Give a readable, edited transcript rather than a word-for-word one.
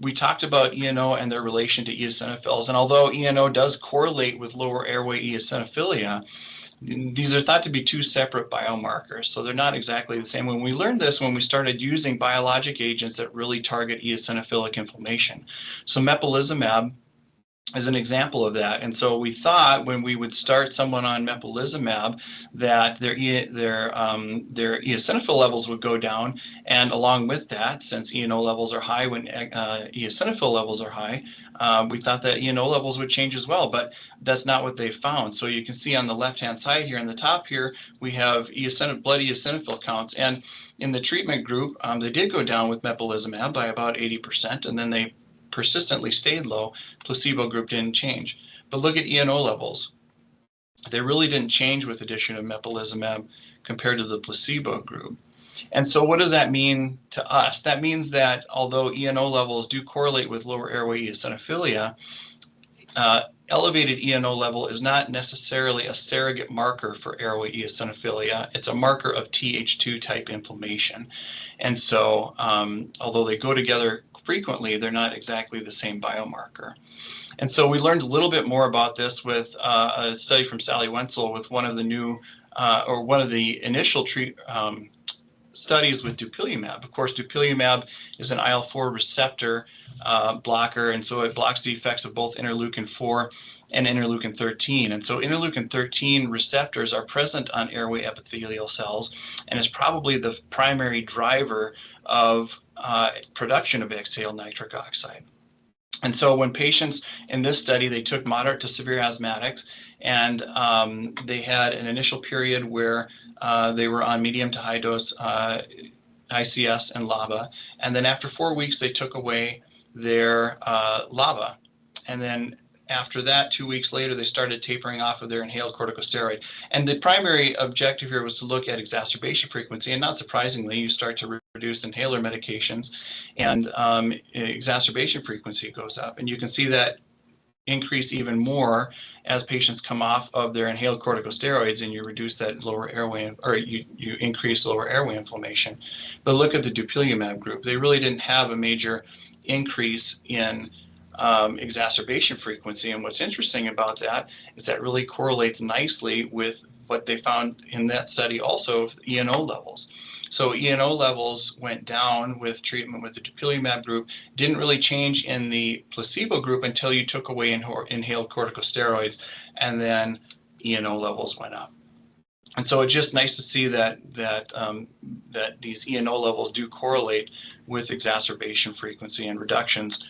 We talked about ENO and their relation to eosinophils. And although ENO does correlate with lower airway eosinophilia, these are thought to be two separate biomarkers, so they're not exactly the same. When we learned this, when we started using biologic agents that really target eosinophilic inflammation. So mepolizumab is an example of that. And so we thought when we would start someone on mepolizumab that their eosinophil levels would go down, and along with that, since ENO levels are high when eosinophil levels are high, we thought that ENO levels would change as well, but that's not what they found. So you can see on the left-hand side here, on the top here, we have blood eosinophil counts, and in the treatment group, they did go down with mepolizumab by about 80%, and then they persistently stayed low. Placebo group didn't change. But look at ENO levels. They really didn't change with addition of mepolizumab compared to the placebo group. And so what does that mean to us? That means that although ENO levels do correlate with lower airway eosinophilia, elevated ENO level is not necessarily a surrogate marker for airway eosinophilia. It's a marker of Th2 type inflammation. And so although they go together frequently, they're not exactly the same biomarker. And so we learned a little bit more about this with a study from Sally Wenzel with one of the new, or one of the initial studies with dupilumab. Of course, dupilumab is an IL-4 receptor blocker, and so it blocks the effects of both interleukin-4 and interleukin-13. And so interleukin-13 receptors are present on airway epithelial cells and is probably the primary driver of production of exhaled nitric oxide. And so when patients in this study, they took moderate to severe asthmatics, and they had an initial period where they were on medium to high dose ICS and LABA. And then after 4 weeks, they took away their LABA. And then after that, 2 weeks later, they started tapering off of their inhaled corticosteroid. And the primary objective here was to look at exacerbation frequency. And not surprisingly, you start to reduce inhaler medications, and exacerbation frequency goes up. And you can see that increase even more as patients come off of their inhaled corticosteroids, and you reduce that lower airway, or you increase lower airway inflammation. But look at the dupilumab group. They really didn't have a major increase in exacerbation frequency. And what's interesting about that is that really correlates nicely with what they found in that study also of ENO levels. So ENO levels went down with treatment with the dupilumab group, didn't really change in the placebo group until you took away inhaled corticosteroids, and then ENO levels went up. And so it's just nice to see that these ENO levels do correlate with exacerbation frequency and reductions